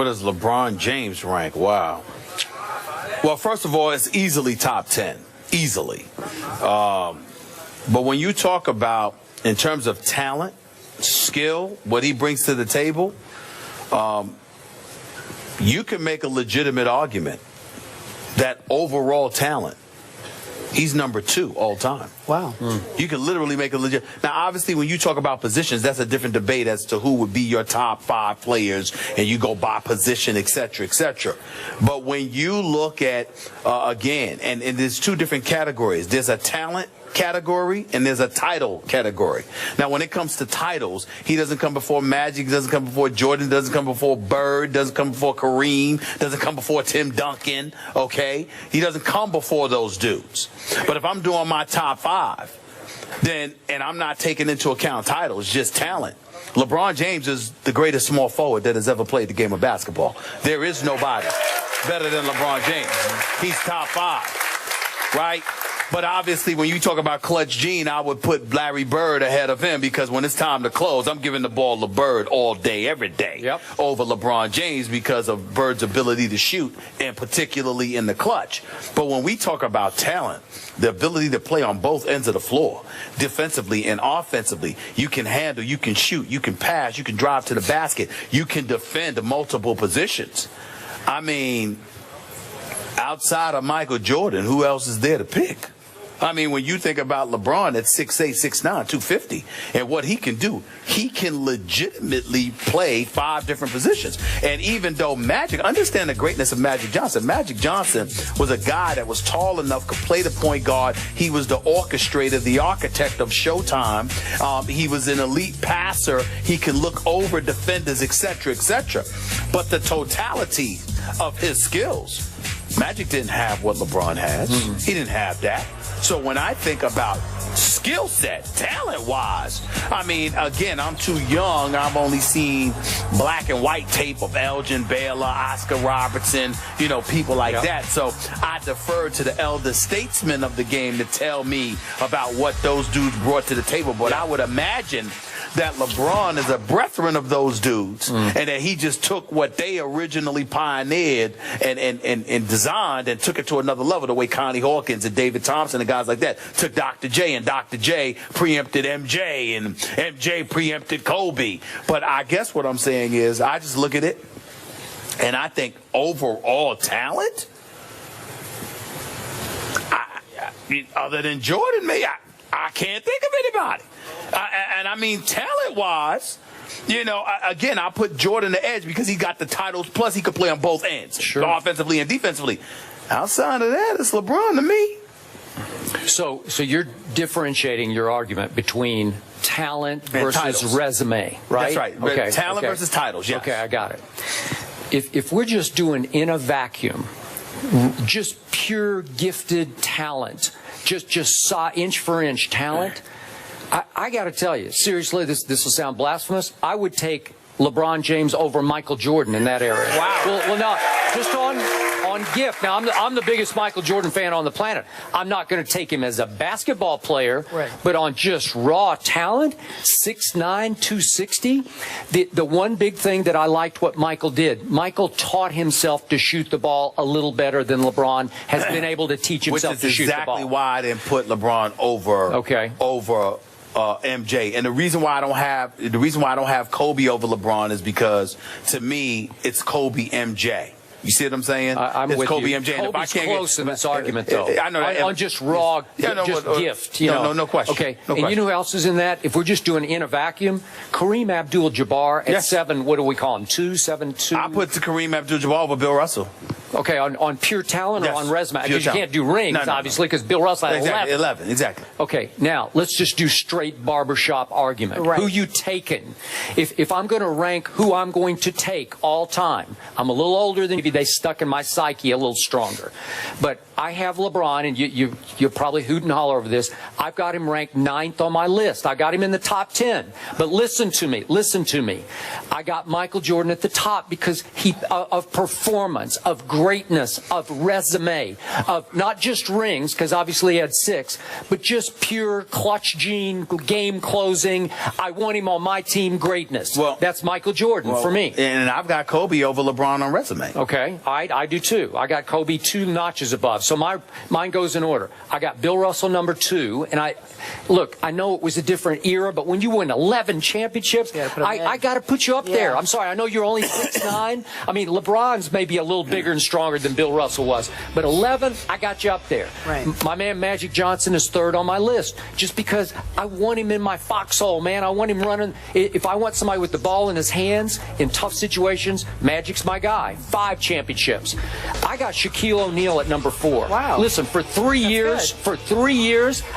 Where does LeBron James rank? Wow. Well, first of all, it's easily top 10. Easily. But when you talk about, in terms of talent, skill, what he brings to the table, you can make a legitimate argument that overall talent, he's number 2 all time. Wow. You can literally make a legit. Now, obviously, when you talk about positions, that's a different debate as to who would be your top 5 players, and you go by position, et cetera, et cetera. But when you look at, again, and there's 2 different categories. There's a talent category and there's a title category. Now, when it comes to titles, he doesn't come before Magic, doesn't come before Jordan, doesn't come before Bird, doesn't come before Kareem, doesn't come before Tim Duncan, okay? He doesn't come before those dudes. But if I'm doing my top 5, then, and I'm not taking into account titles, just talent, LeBron James is the greatest small forward that has ever played the game of basketball. There is nobody better than LeBron James. He's top 5, right? But obviously, when you talk about Clutch Gene, I would put Larry Bird ahead of him, because when it's time to close, I'm giving the ball to Bird all day, every day, over LeBron James, because of Bird's ability to shoot, and particularly in the clutch. But when we talk about talent, the ability to play on both ends of the floor, defensively and offensively, you can handle, you can shoot, you can pass, you can drive to the basket, you can defend multiple positions. I mean, outside of Michael Jordan, who else is there to pick? I mean, when you think about LeBron at 6'8", 6'9", 250, and what he can do, he can legitimately play 5 different positions. And even though Magic, understand the greatness of Magic Johnson. Magic Johnson was a guy that was tall enough, could play the point guard. He was the orchestrator, the architect of Showtime. He was an elite passer. He could look over defenders, et cetera, et cetera. But the totality of his skills, Magic didn't have what LeBron has. He didn't have that. So when I think about skill set, talent-wise, I mean, again, I'm too young. I've only seen black and white tape of Elgin Baylor, Oscar Robertson, you know, people like that. So I defer to the elder statesmen of the game to tell me about what those dudes brought to the table. But I would imagine that LeBron is a brethren of those dudes, and that he just took what they originally pioneered and designed and took it to another level, the way Connie Hawkins and David Thompson and guys like that took Dr. J, and Dr. J preempted MJ, and MJ preempted Kobe. But I guess what I'm saying is, I just look at it, and I think overall talent, other than Jordan, I can't think of anybody. And I mean, talent-wise, you know, again, I put Jordan the edge because he got the titles, plus he could play on both ends, offensively and defensively. Outside of that, it's LeBron to me. So you're differentiating your argument between talent versus resume, right? That's right. Okay. Talent versus titles, yes. Okay, I got it. If we're just doing in a vacuum, just pure gifted talent, just inch for inch talent, I got to tell you, seriously, this will sound blasphemous. I would take LeBron James over Michael Jordan in that area. Wow. Well, now, just on gift. Now, I'm the biggest Michael Jordan fan on the planet. I'm not going to take him as a basketball player, but on just raw talent, 6'9", 260. The one big thing that I liked what Michael did, Michael taught himself to shoot the ball a little better than LeBron has been able to teach himself to shoot the ball. Which is exactly why I didn't put LeBron over MJ. And the reason why I don't have Kobe over LeBron is because, to me, it's Kobe MJ. You see what I'm saying? I'm it's with Kobe you. MJ. Kobe's close in this argument, though. I know that. On just raw, gift. No question. Okay. No question. You know who else is in that? If we're just doing in a vacuum, Kareem Abdul-Jabbar at 7. What do we call him? 2'7", 2. I put Kareem Abdul-Jabbar over Bill Russell. Okay, on pure talent or on resume? Because you can't do rings, obviously, because Bill Russell had 11. Exactly. Okay, now let's just do straight barbershop argument. Who you taking? If I'm going to rank who I'm going to take all time, I'm a little older than maybe they stuck in my psyche a little stronger. But I have LeBron, and you're probably hoot and holler over this. I've got him ranked 9th on my list. I got him in the top 10. But listen to me. I got Michael Jordan at the top because of performance, of greatness of resume, of not just rings, because obviously he had 6, but just pure clutch gene, game closing. I want him on my team greatness. Well, that's Michael Jordan for me. And I've got Kobe over LeBron on resume. Okay, I do too. I got Kobe 2 notches above. So mine goes in order. I got Bill Russell number 2, and I know it was a different era, but when you win 11 championships, I got to put you up there. I'm sorry, I know you're only 6'9". I mean, LeBron's maybe a little bigger and stronger than Bill Russell was, but 11, I got you up there. Right. My man Magic Johnson is 3rd on my list, just because I want him in my foxhole, man. I want him running. If I want somebody with the ball in his hands in tough situations, Magic's my guy. 5 championships. I got Shaquille O'Neal at number 4. Wow. Listen, for 3 years,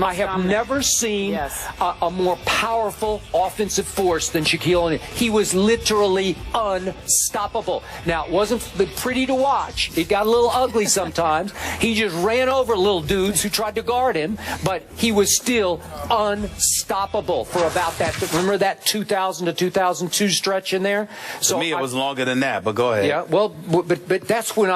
I have dominant. never seen a more powerful offensive force than Shaquille O'Neal. He was literally unstoppable. Now, it wasn't pretty to watch. It got a little ugly sometimes. He just ran over little dudes who tried to guard him, but he was still unstoppable for about that. Remember that 2000 to 2002 stretch in there? So to me, it was longer than that, but go ahead. Yeah, well, but that's when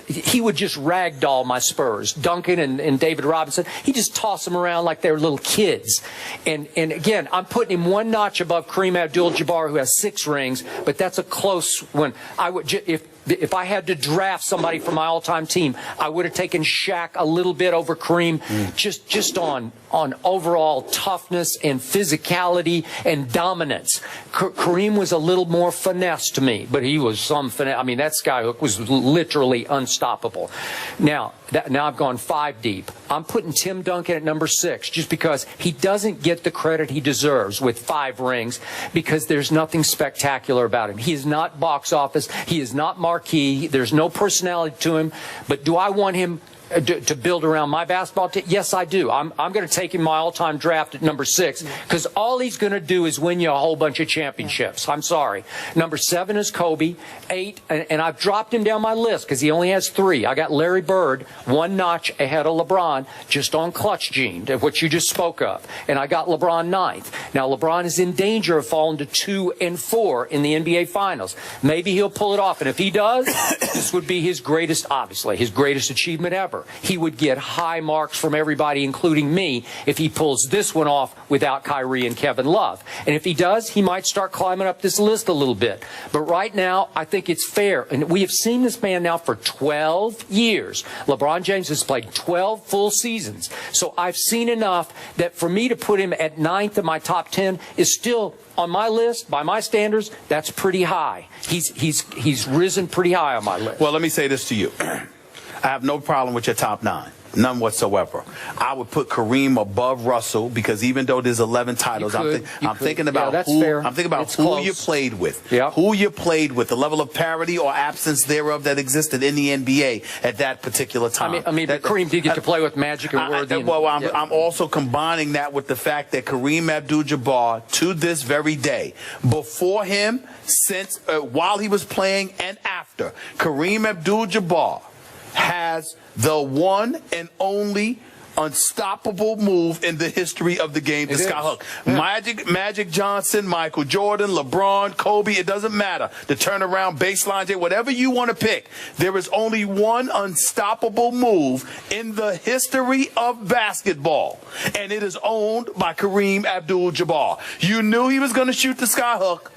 he would just ragdoll my Spurs. Duncan and David Robinson, he just tossed them around like they were little kids. And again, I'm putting him 1 notch above Kareem Abdul-Jabbar, who has 6 rings, but that's a close one. I would, if I had to draft somebody for my all-time team, I would have taken Shaq a little bit over Kareem, just on overall toughness and physicality and dominance. Kareem was a little more finesse to me, but he was some finesse. I mean, that skyhook was literally unstoppable. Now I've gone 5 deep. I'm putting Tim Duncan at number 6 just because he doesn't get the credit he deserves with 5 rings, because there's nothing spectacular about him. He is not box office. He is not marquee. There's no personality to him. But do I want him to build around my basketball team? Yes, I do. I'm going to take him my all-time draft at number 6, because all he's going to do is win you a whole bunch of championships. I'm sorry. Number 7 is Kobe. 8, and I've dropped him down my list because he only has 3. I got Larry Bird 1 notch ahead of LeBron, just on clutch gene, what you just spoke of. And I got LeBron 9th. Now, LeBron is in danger of falling to 2 and 4 in the NBA Finals. Maybe he'll pull it off, and if he does, this would be his greatest achievement ever. He would get high marks from everybody, including me, if he pulls this one off without Kyrie and Kevin Love. And if he does, he might start climbing up this list a little bit. But right now, I think it's fair. And we have seen this man now for 12 years. LeBron James has played 12 full seasons. So I've seen enough that for me to put him at 9th in my top 10 is still, on my list, by my standards, that's pretty high. He's risen pretty high on my list. Well, let me say this to you. I have no problem with your top 9. None whatsoever. I would put Kareem above Russell, because even though there's 11 titles, I'm thinking about who you played with. Yep. Who you played with, the level of parity or absence thereof that existed in the NBA at that particular time. I mean, but Kareem did get to play with Magic and Worthy. I'm also combining that with the fact that Kareem Abdul-Jabbar, to this very day, before him, since while he was playing and after, Kareem Abdul-Jabbar has the one and only unstoppable move in the history of the game, the skyhook. Yeah. Magic Johnson, Michael Jordan, LeBron, Kobe, it doesn't matter. The turnaround, baseline, whatever you want to pick. There is only one unstoppable move in the history of basketball, and it is owned by Kareem Abdul-Jabbar. You knew he was going to shoot the skyhook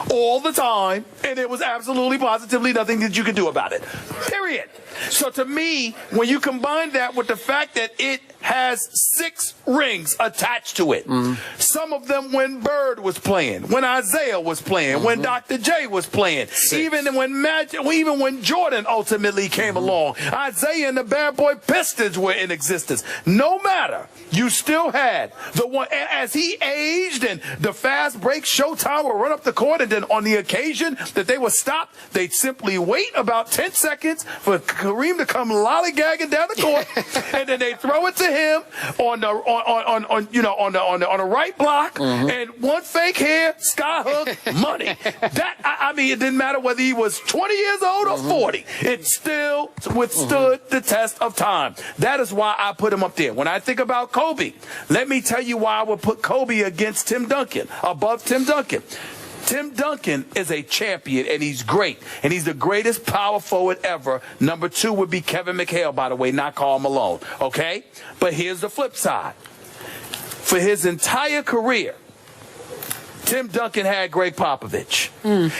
all the time, and there was absolutely positively nothing that you could do about it. Period. So to me, when you combine that with the fact that it has 6 rings attached to it, some of them when Bird was playing, when Isaiah was playing, when Dr. J was playing, even when Jordan ultimately came along, Isaiah and the Bad Boy Pistons were in existence. No matter, you still had the one, as he aged and the fast break Showtime would run up the court, and then on the occasion that they were stopped, they'd simply wait about 10 seconds for Kareem to come lollygagging down the court, and then they throw it to him on the right block, and one fake hair, skyhook, money. That I mean, it didn't matter whether he was 20 years old or 40. It still withstood the test of time. That is why I put him up there. When I think about Kobe, let me tell you why I would put Kobe against Tim Duncan, above Tim Duncan. Tim Duncan is a champion, and he's great. And he's the greatest power forward ever. Number 2 would be Kevin McHale, by the way, not Karl Malone. Okay? But here's the flip side. For his entire career, Tim Duncan had Greg Popovich.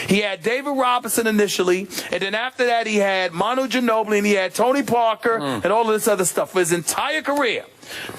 He had David Robinson initially, and then after that he had Manu Ginobili, and he had Tony Parker, and all of this other stuff. For his entire career,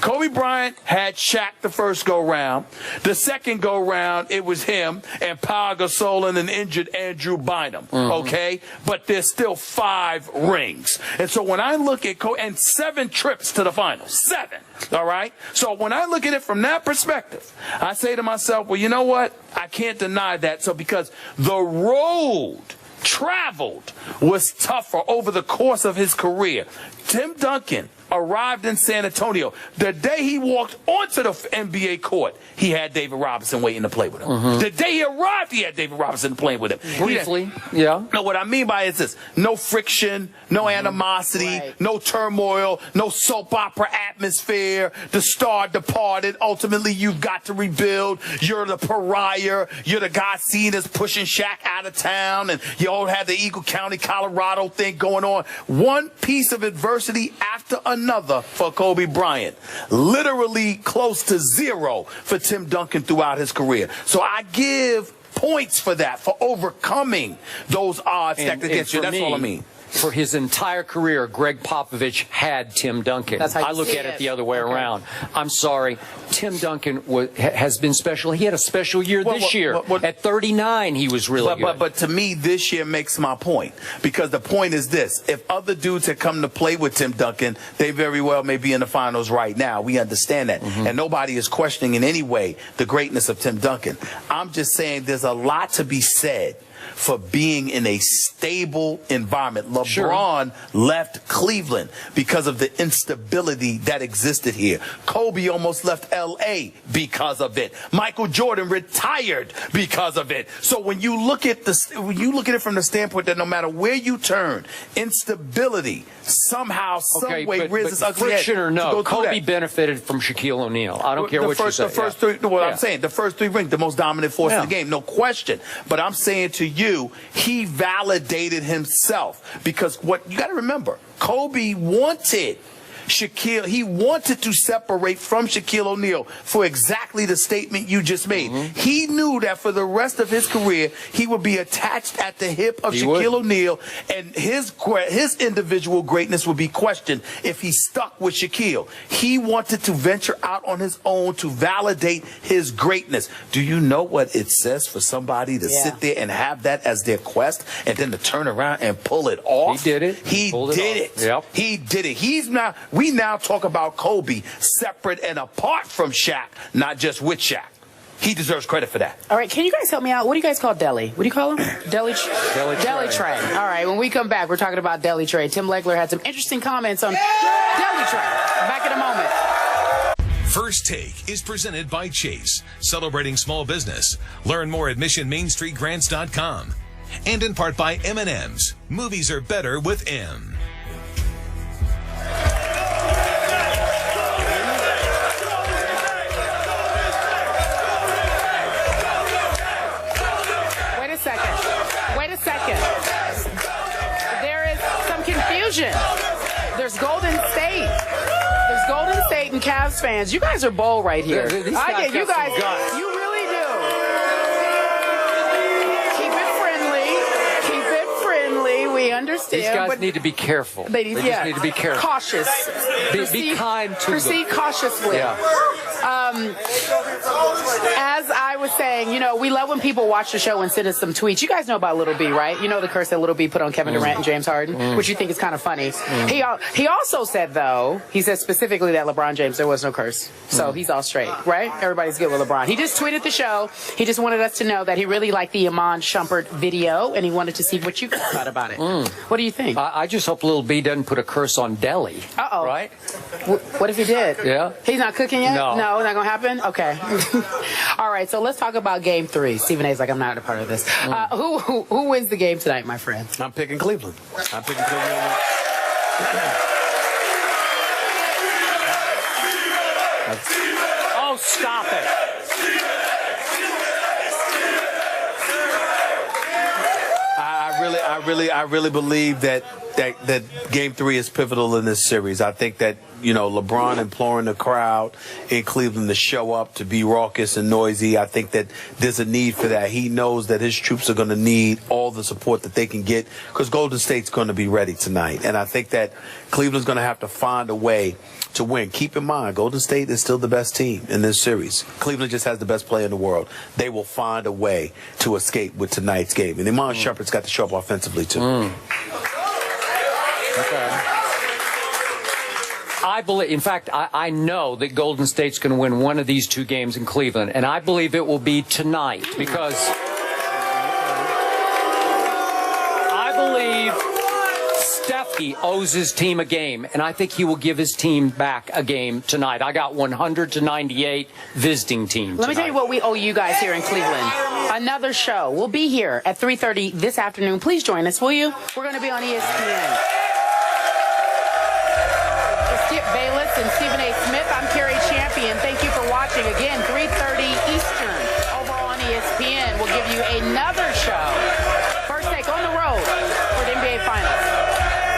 Kobe Bryant had Shaq the first go-round. The second go-round, it was him and Pau Gasol and an injured Andrew Bynum, okay? But there's still 5 rings. And so when I look at Kobe, and 7 trips to the finals, 7, all right? So when I look at it from that perspective, I say to myself, well, you know what? I can't deny that. So because the road traveled was tougher over the course of his career, Tim Duncan arrived in San Antonio. The day he walked onto the NBA court, he had David Robinson waiting to play with him. The day he arrived, he had David Robinson playing with him. Briefly, yeah. No, what I mean by it is this: no friction, no animosity, no turmoil, no soap opera atmosphere. The star departed. Ultimately, you've got to rebuild. You're the pariah. You're the guy seen as pushing Shaq out of town, and you all had the Eagle County, Colorado thing going on. One piece of adversity after another for Kobe Bryant. Literally close to 0 for Tim Duncan throughout his career. So I give points for that, for overcoming those odds stacked against you. That's all I mean. For his entire career, Greg Popovich had Tim Duncan. That's how you I look see at it it the other way around. I'm sorry. Tim Duncan has been special. He had a special year this year. At 39, he was really good. But to me, this year makes my point. Because the point is this. If other dudes had come to play with Tim Duncan, they very well may be in the finals right now. We understand that. And nobody is questioning in any way the greatness of Tim Duncan. I'm just saying there's a lot to be said for being in a stable environment. LeBron left Cleveland because of the instability that existed here. Kobe almost left L.A. because of it. Michael Jordan retired because of it. So when you look at it from the standpoint that no matter where you turn, instability somehow, some way rears its ugly head. Friction or no, Kobe benefited from Shaquille O'Neal. I don't care what you say. The first 3, I'm saying, the first 3 rings, the most dominant force in the game, no question. But I'm saying to you, he validated himself, because what you got to remember, Kobe wanted Shaquille, he wanted to separate from Shaquille O'Neal for exactly the statement you just made. He knew that for the rest of his career, he would be attached at the hip of Shaquille O'Neal, and his individual greatness would be questioned if he stuck with Shaquille. He wanted to venture out on his own to validate his greatness. Do you know what it says for somebody to sit there and have that as their quest, and then to turn around and pull it off? He did it. He did it. Yep. He did it. We now talk about Kobe separate and apart from Shaq, not just with Shaq. He deserves credit for that. All right, can you guys help me out? What do you guys call Deli? What do you call him? Deli Tray. All right, when we come back, we're talking about Deli Tray. Tim Legler had some interesting comments on Deli Tray. Back in a moment. First Take is presented by Chase, celebrating small business. Learn more at missionmainstreetgrants.com. And in part by M&M's. Movies are better with M. Wait a second. There is some confusion. There's Golden State. There's Golden State and Cavs fans. You guys are bold right here. I get you guys. You really do. Keep it friendly. Keep it friendly. We understand. These guys need to be careful. They just need to be careful. Cautious. Be kind to them. Proceed cautiously. Yeah. As I was saying, you know, we love when people watch the show and send us some tweets. You guys know about Little B, right? You know the curse that Little B put on Kevin Durant and James Harden, which you think is kind of funny. He also said, though, he said specifically that LeBron James, there was no curse. So he's all straight, right? Everybody's good with LeBron. He just tweeted the show. He just wanted us to know that he really liked the Iman Shumpert video, and he wanted to see what you thought about it. What do you think? I just hope Little B doesn't put a curse on Deli. Uh-oh. Right? What if he did? Yeah. He's not cooking yet? No. No, not going to happen? Okay. All right, so let's talk about Game 3. Stephen A's like, I'm not a part of this. Who wins the game tonight, my friend? I'm picking Cleveland. I'm picking Cleveland. Oh, stop it. I really believe that Game 3 is pivotal in this series. I think that, LeBron imploring the crowd in Cleveland to show up, to be raucous and noisy. I think that there's a need for that. He knows that his troops are going to need all the support that they can get because Golden State's going to be ready tonight. And I think that Cleveland's going to have to find a way to win. Keep in mind, Golden State is still the best team in this series. Cleveland just has the best player in the world. They will find a way to escape with tonight's game. And Iman Shumpert's got to show up offensively, too. Okay. I believe, in fact, I know that Golden State's going to win one of these 2 games in Cleveland, and I believe it will be tonight because I believe Steffi owes his team a game, and I think he will give his team back a game tonight. I got 100-98 visiting team. Let me tell you what we owe you guys here in Cleveland. Another show. We'll be here at 3:30 this afternoon. Please join us, will you? We're going to be on ESPN. Bayless and Stephen A. Smith. I'm Carrie Champion. Thank you for watching. Again, 3:30 Eastern over on ESPN. We'll give you another show